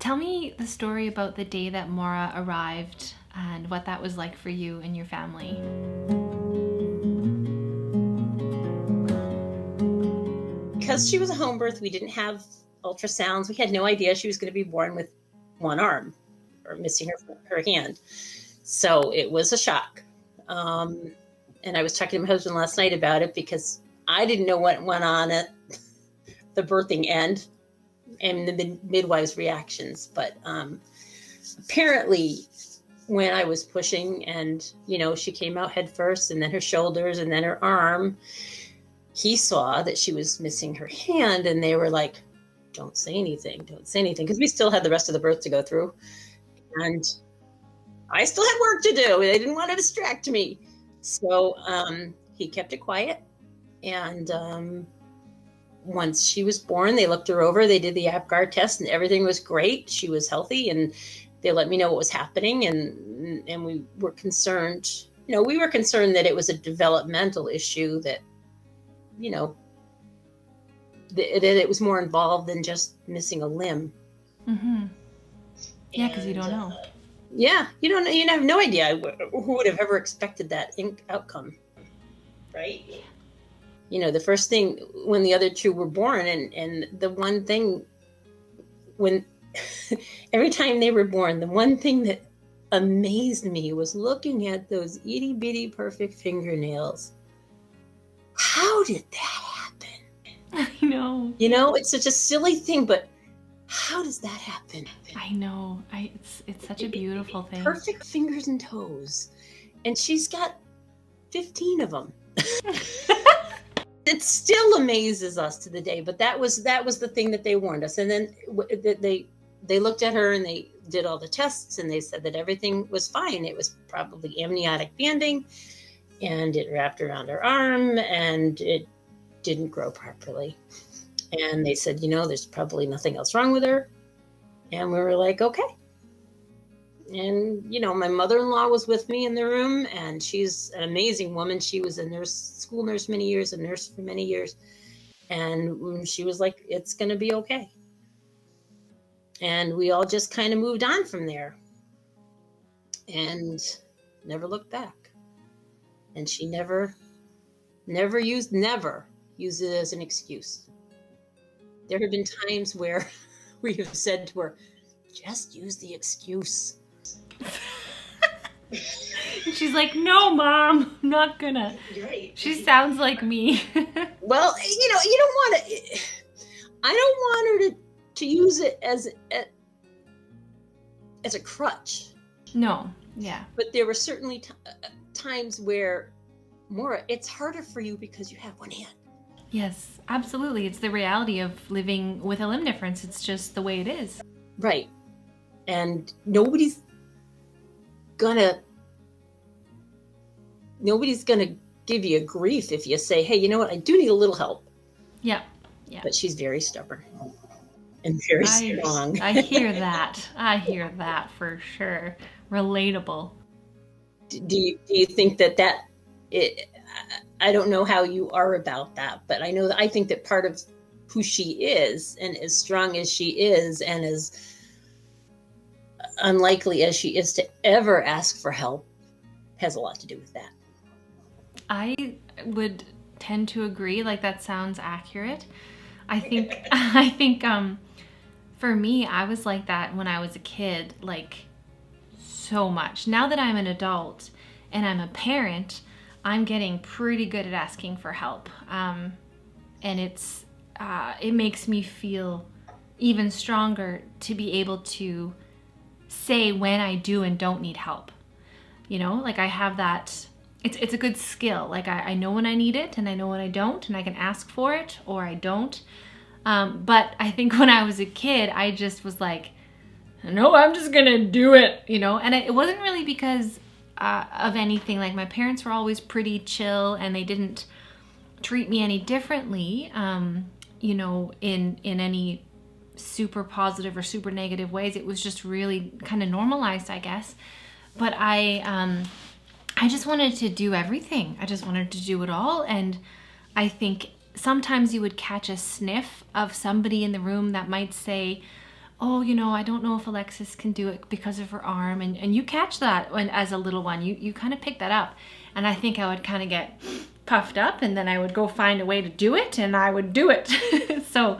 Tell me the story about the day that Maura arrived and what that was like for you and your family. Because she was a home birth, we didn't have ultrasounds. We had no idea she was going to be born with one arm or missing her hand. So it was a shock. And I was talking to my husband last night about it because I didn't know what went on at the birthing end and the midwife's reactions. But apparently when I was pushing and, she came out head first and then her shoulders and then her arm, he saw that she was missing her hand and they were like, don't say anything. Because we still had the rest of the birth to go through. And I still had work to do. They didn't want to distract me. So he kept it quiet. And once she was born, they looked her over. They did the APGAR test and everything was great. She was healthy and they let me know what was happening. And we were concerned. We were concerned that it was a developmental issue that, that it was more involved than just missing a limb. Mm-hmm. Yeah, because you don't know. Yeah, you don't know. You have no idea who would have ever expected that outcome, right? The first thing when the other two were born, and the one thing when every time they were born, the one thing that amazed me was looking at those itty bitty perfect fingernails. How did that happen? I know. It's such a silly thing, but how does that happen? I know. It's such a beautiful thing. Perfect fingers and toes. And she's got 15 of them. It still amazes us to the day, but that was the thing that they warned us. And then they looked at her and they did all the tests and they said that everything was fine. It was probably amniotic banding and it wrapped around her arm and it didn't grow properly. And they said, there's probably nothing else wrong with her. And we were like, okay. And, my mother-in-law was with me in the room and she's an amazing woman. She was a school nurse many years, a nurse for many years. And she was like, it's going to be okay. And we all just kind of moved on from there and never looked back. And she never used it as an excuse. There have been times where we have said to her, just use the excuse. She's like, no, Mom, I'm not gonna. Right. She sounds like me. Well, you don't want to. I don't want her to use it as a crutch. No, yeah. But there were certainly times where, Maura, it's harder for you because you have one hand. Yes, absolutely. It's the reality of living with a limb difference. It's just the way it is. Right. And nobody's gonna give you a grief if you say, hey, you know what? I do need a little help. Yeah. But she's very stubborn and very strong. I hear that for sure. Relatable. Do you think that I don't know how you are about that, but I think that part of who she is and as strong as she is and as unlikely as she is to ever ask for help has a lot to do with that. I would tend to agree. Like, that sounds accurate. I think for me, I was like that when I was a kid, like so much. Now that I'm an adult and I'm a parent, I'm getting pretty good at asking for help. And it makes me feel even stronger to be able to say when I do and don't need help. Like I have that, it's a good skill. Like I know when I need it and I know when I don't, and I can ask for it or I don't. But I think when I was a kid, I just was like, no, I'm just gonna do it, and it wasn't really because of anything. Like, my parents were always pretty chill and they didn't treat me any differently, in any super positive or super negative ways. It was just really kind of normalized, I guess. But I just wanted to do everything. I just wanted to do it all. And I think sometimes you would catch a sniff of somebody in the room that might say, oh, I don't know if Alexis can do it because of her arm. And you catch that when, as a little one, you kind of pick that up. And I think I would kind of get puffed up, and then I would go find a way to do it, and I would do it. So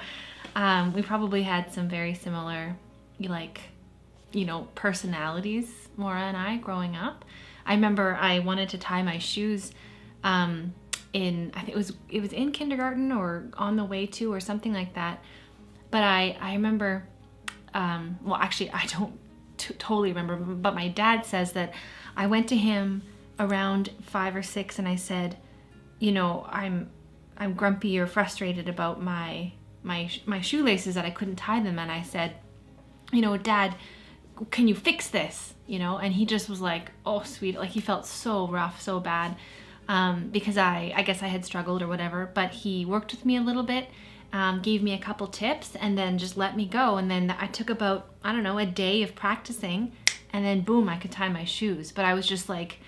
we probably had some very similar, like, personalities, Maura and I, growing up. I remember I wanted to tie my shoes I think it was in kindergarten or on the way to or something like that. But I remember, well, actually, I don't totally remember, but my dad says that I went to him around 5 or 6 and I said, I'm grumpy or frustrated about my shoelaces, that I couldn't tie them. And I said, Dad, can you fix this? And he just was like, oh, sweet. Like, he felt so rough, so bad, because I guess I had struggled or whatever. But he worked with me a little bit, gave me a couple tips, and then just let me go. And then I took about, I don't know, a day of practicing, and then boom, I could tie my shoes. But I was just like,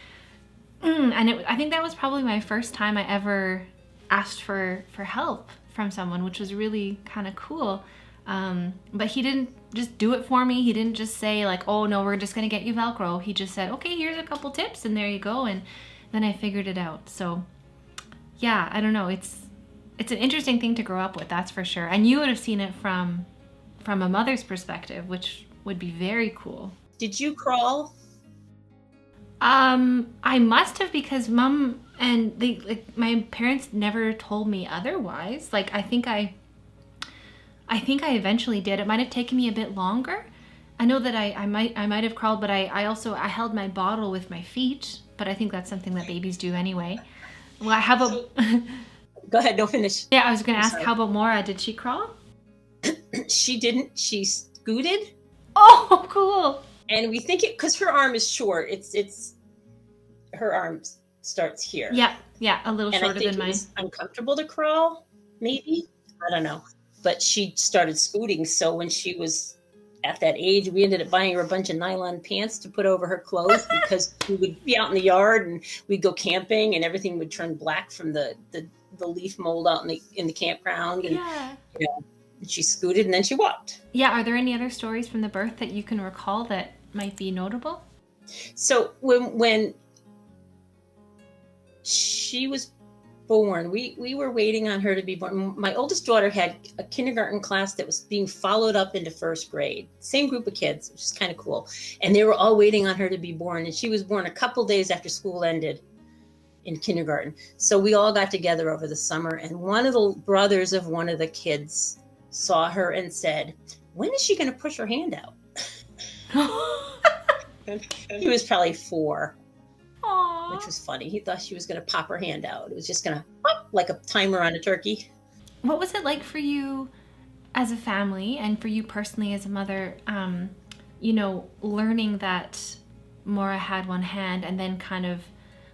and I think that was probably my first time I ever asked for help from someone, which was really kind of cool. But he didn't just do it for me. He didn't just say like, oh no, we're just going to get you Velcro. He just said, okay, here's a couple tips and there you go. And then I figured it out. So yeah, I don't know. It's an interesting thing to grow up with, that's for sure. And you would have seen it from a mother's perspective, which would be very cool. Did you crawl? I must have, because Mom and my parents never told me otherwise. Like, I think I eventually did. It might have taken me a bit longer. I know that I might have crawled, but I also held my bottle with my feet. But I think that's something that babies do anyway. Well, how about? Go ahead. Don't finish. Yeah, I was going to ask, how about Maura? Did she crawl? She didn't. She scooted. Oh, cool. And we think it because her arm is short. It's her arm starts here. Yeah, a little shorter than mine. It was uncomfortable to crawl, maybe. I don't know. But she started scooting. So when she was at that age, we ended up buying her a bunch of nylon pants to put over her clothes because we would be out in the yard and we'd go camping and everything would turn black from the leaf mold out in the campground. And, she scooted and then she walked. Yeah. Are there any other stories from the birth that you can recall that might be notable? So when she was born, we were waiting on her to be born. My oldest daughter had a kindergarten class that was being followed up into first grade. Same group of kids, which is kind of cool. And they were all waiting on her to be born. And she was born a couple days after school ended in kindergarten. So we all got together over the summer. And one of the brothers of one of the kids saw her and said, when is she going to push her hand out? He was probably 4. Aww. Which was funny. He thought she was going to pop her hand out. It was just going to pop like a timer on a turkey. What was it like for you as a family and for you personally as a mother, learning that Maura had one hand, and then kind of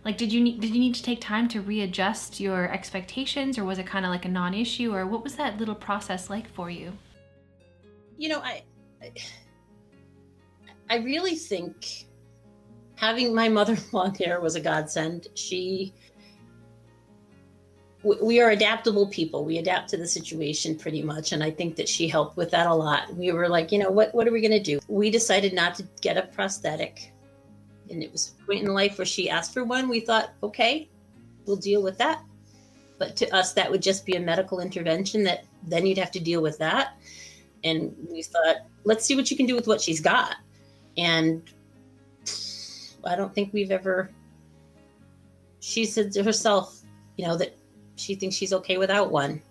like, did you need to take time to readjust your expectations, or was it kind of like a non-issue, or what was that little process like for you? I really think having my mother-in-law there was a godsend. We are adaptable people. We adapt to the situation pretty much. And I think that she helped with that a lot. We were like, what are we going to do? We decided not to get a prosthetic. And it was a point in life where she asked for one. We thought, okay, we'll deal with that. But to us, that would just be a medical intervention that then you'd have to deal with that. And we thought, let's see what you can do with what she's got. And I don't think she said to herself, that she thinks she's okay without one.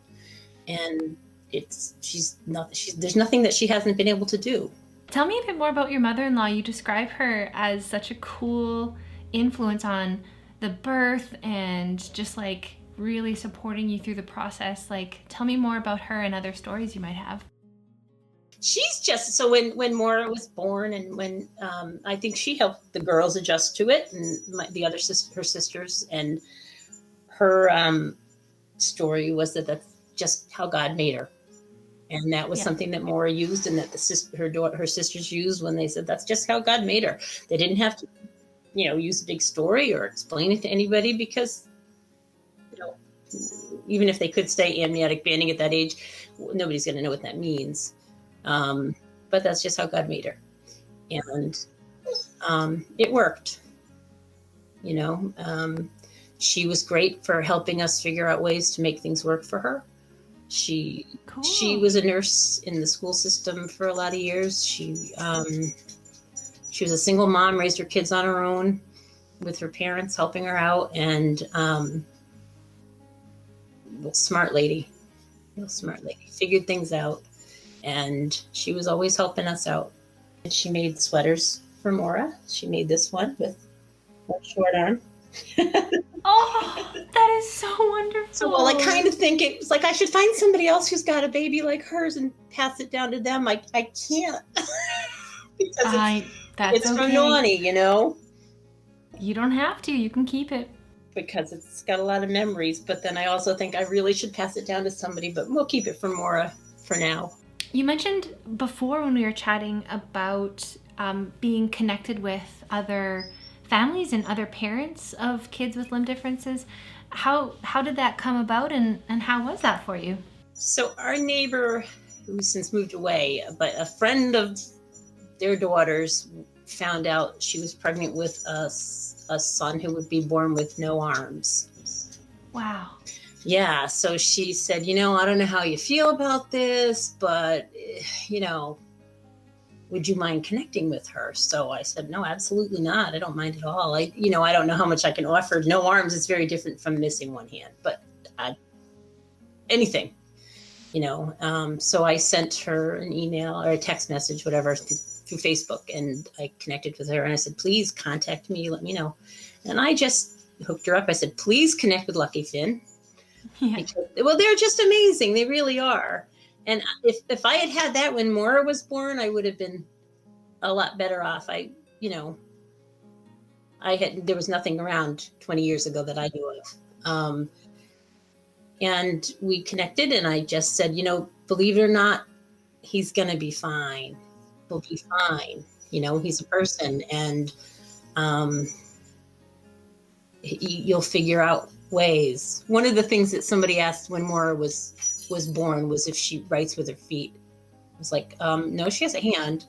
And there's nothing that she hasn't been able to do. Tell me a bit more about your mother-in-law. You describe her as such a cool influence on the birth and just like really supporting you through the process. Like, tell me more about her and other stories you might have. She's just, so when Maura was born and when I think she helped the girls adjust to it, and her sisters, and her story was that that's just how God made her. And that was something that Maura used, and that her sisters used when they said that's just how God made her. They didn't have to, use a big story or explain it to anybody, because, even if they could say amniotic banding at that age, nobody's going to know what that means. but that's just how God made her. And it worked. She was great for helping us figure out ways to make things work for her. She was a nurse in the school system for a lot of years. She was a single mom, raised her kids on her own with her parents helping her out, and real smart lady, figured things out, and she was always helping us out. And she made sweaters for Maura. She made this one with a short arm. Oh, that is so wonderful. So while I kind of think it's like I should find somebody else who's got a baby like hers and pass it down to them, I can't. Because it's okay. From Nani, You don't have to. You can keep it. Because it's got a lot of memories. But then I also think I really should pass it down to somebody, but we'll keep it for Maura for now. You mentioned before when we were chatting about being connected with other families and other parents of kids with limb differences. How did that come about, and how was that for you? So our neighbor, who's since moved away, but a friend of their daughters, found out she was pregnant with a son who would be born with no arms. Wow. Yeah, so she said, I don't know how you feel about this, but, would you mind connecting with her? So I said, no, absolutely not. I don't mind at all. I don't know how much I can offer. No arms is very different from missing one hand, but anything, So I sent her an email or a text message, whatever, through Facebook, and I connected with her, and I said, please contact me, let me know. And I just hooked her up. I said, please connect with Lucky Finn. Yeah. Because, they're just amazing. They really are. And if I had that when Maura was born, I would have been a lot better off. There was nothing around 20 years ago that I knew of. And we connected, and I just said, believe it or not, he's going to be fine. He'll be fine. He's a person, and you'll figure out ways. One of the things that somebody asked when Maura was born was if she writes with her feet. I was like, no, she has a hand,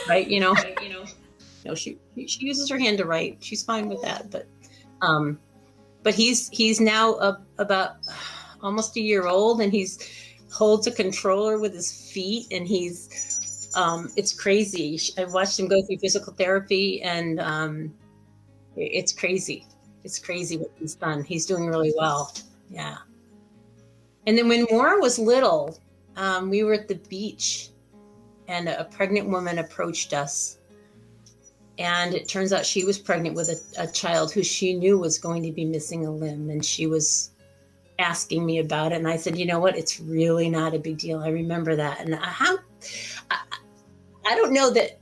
right? No, she uses her hand to write. She's fine with that. But he's now about almost a year old, and he's holds a controller with his feet, and he's it's crazy. I've watched him go through physical therapy, and it's crazy. It's crazy what he's done. He's doing really well. Yeah. And then when Maura was little, we were at the beach, and a pregnant woman approached us. And it turns out she was pregnant with a child who she knew was going to be missing a limb. And she was asking me about it. And I said, you know what? It's really not a big deal. I remember that. And I don't know that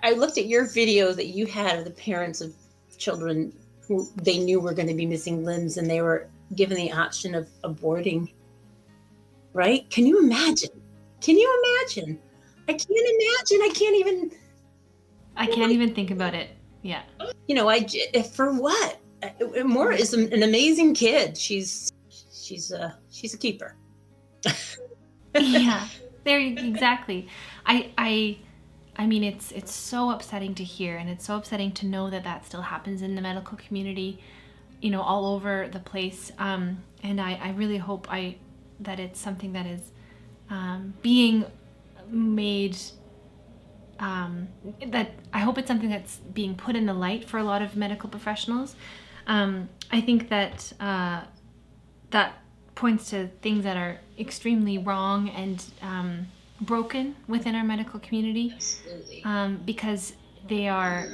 I looked at your video that you had of the parents of children who they knew were going to be missing limbs, and they were given the option of aborting. Right? Can you imagine? I can't imagine. I can't even think about it. Yeah. For what? Maura is an amazing kid. She's a keeper. Yeah. There, exactly. I mean, it's so upsetting to hear, and it's so upsetting to know that still happens in the medical community, all over the place. And I really hope that it's something that is being made. That I hope it's something that's being put in the light for a lot of medical professionals. I think that that points to things that are extremely wrong and broken within our medical community. Absolutely. Because they are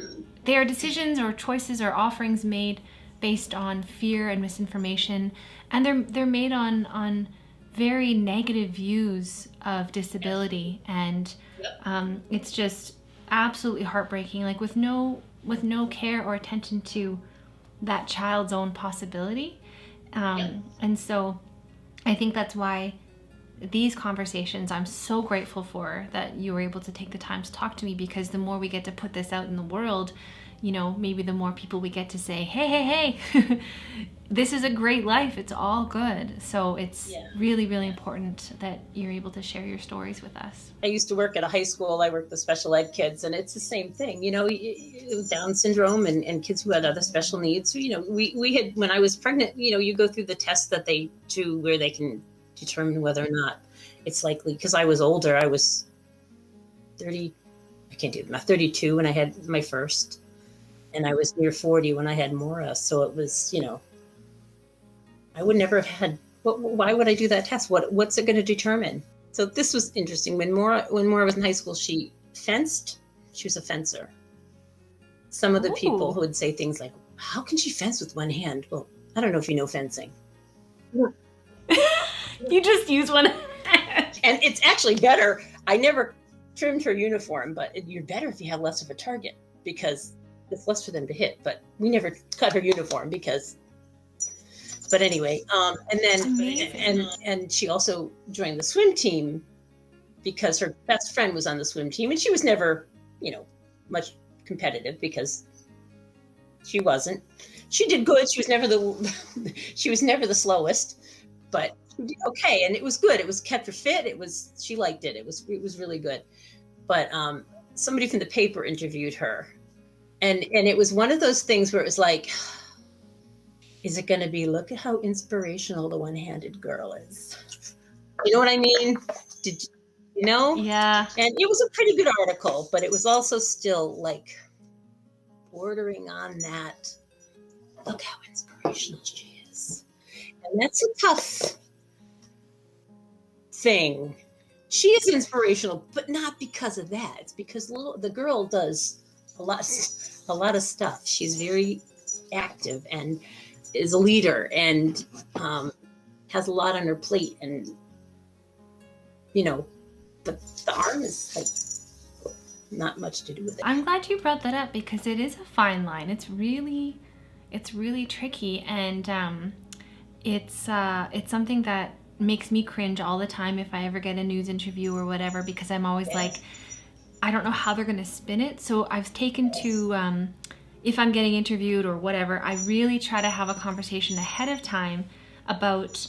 decisions or choices or offerings made based on fear and misinformation, and they're made on very negative views of disability, and it's just absolutely heartbreaking, like with no care or attention to that child's own possibility. And so I think that's why these conversations I'm so grateful for, that you were able to take the time to talk to me, because the more we get to put this out in the world, maybe the more people we get to say, hey, this is a great life. It's all good. So it's really, really important that you're able to share your stories with us. I used to work at a high school. I worked with special ed kids, and it's the same thing. Down syndrome and kids who had other special needs. We had, when I was pregnant, you go through the tests that they do where they can determine whether or not it's likely. Because I was older. I was 30. I can't do the math. 32 when I had my first. And I was near 40 when I had Maura. So it was, I would never have had, why would I do that test? What's it going to determine? So this was interesting. When Maura was in high school, she fenced. She was a fencer. Some of the people who would say things like, how can she fence with one hand? Well, I don't know if you know fencing. You just use one hand. And it's actually better. I never trimmed her uniform, but you're better if you have less of a target, because it's less for them to hit. But we never cut her uniform but anyway, and then and she also joined the swim team because her best friend was on the swim team, and she was never, much competitive because she wasn't. She did good. She was never the slowest, but she did okay, and it was good. It was kept her fit. She liked it. It was really good. But somebody from the paper interviewed her. And it was one of those things where it was like, is it going to be, look at how inspirational the one-handed girl is? You know what I mean? Did you know? Yeah. And it was a pretty good article, but it was also still like bordering on that. Look how inspirational she is. And that's a tough thing. She is inspirational, but not because of that. It's because the girl does a lot of stuff. She's very active and is a leader and has a lot on her plate. And the arm is like not much to do with it. I'm glad you brought that up, because it is a fine line. It's really tricky, and it's something that makes me cringe all the time if I ever get a news interview or whatever, because I'm always like, I don't know how they're going to spin it. So I've taken to, if I'm getting interviewed or whatever, I really try to have a conversation ahead of time about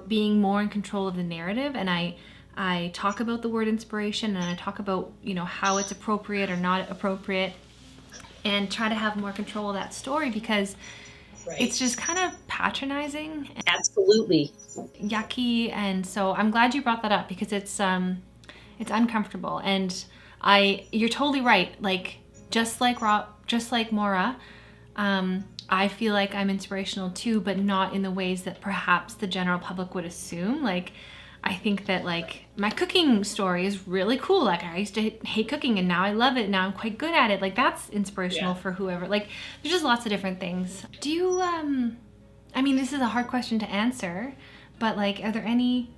being more in control of the narrative. And I talk about the word inspiration, and I talk about, how it's appropriate or not appropriate, and try to have more control of that story, because it's just kind of patronizing. Absolutely. Yucky. And so I'm glad you brought that up, because it's uncomfortable. And you're totally right. Like, just like Maura, I feel like I'm inspirational too, but not in the ways that perhaps the general public would assume. Like, I think that, like, my cooking story is really cool. Like, I used to hate cooking, and now I love it. Now I'm quite good at it. Like, that's inspirational for whoever. Like, there's just lots of different things. Do you, I mean, this is a hard question to answer, but, like, are there any,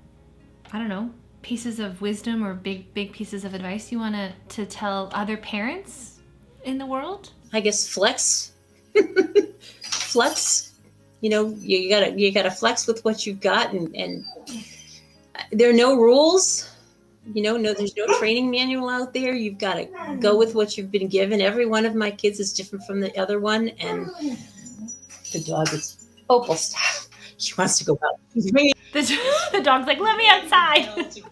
I don't know, pieces of wisdom or big pieces of advice you want to tell other parents in the world? I guess flex. You gotta flex with what you've got, and there are no rules. There's no training manual out there. You've got to go with what you've been given. Every one of my kids is different from the other one, and the dog is Opal. Stop. She wants to go out. The dog's like, let me outside.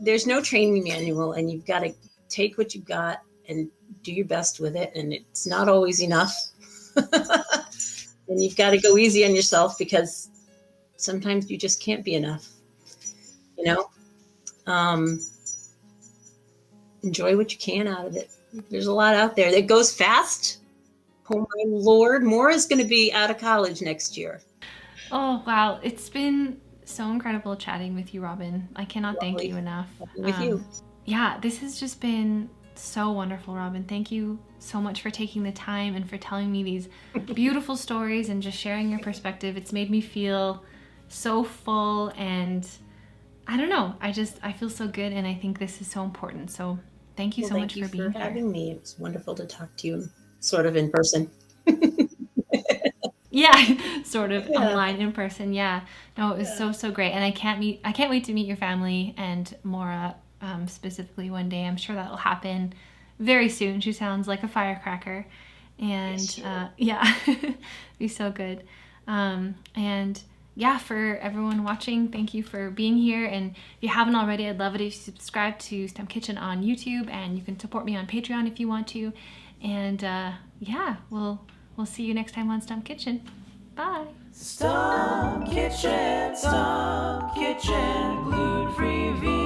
There's no training manual, and you've got to take what you've got and do your best with it. And it's not always enough. And you've got to go easy on yourself, because sometimes you just can't be enough. Enjoy what you can out of it. There's a lot out there that goes fast. Oh my Lord, Maura's going to be out of college next year. Oh, wow. It's been so incredible chatting with you, Robin. I cannot thank you enough. With you. Yeah, this has just been so wonderful, Robin. Thank you so much for taking the time and for telling me these beautiful stories and just sharing your perspective. It's made me feel so full, and I don't know. I feel so good, and I think this is so important. So thank you so much for being here. Thank you for having me. It was wonderful to talk to you sort of in person. Yeah, sort sort of online in person. Yeah. No, it was so great. And I can't wait to meet your family and Maura specifically one day. I'm sure that'll happen very soon. She sounds like a firecracker. And yeah, be so good. And yeah, for everyone watching, thank you for being here. And if you haven't already, I'd love it if you subscribe to Stump Kitchen on YouTube, and you can support me on Patreon if you want to. And yeah, we'll see you next time on Stump Kitchen. Bye. Stump Kitchen, gluten-free vegan.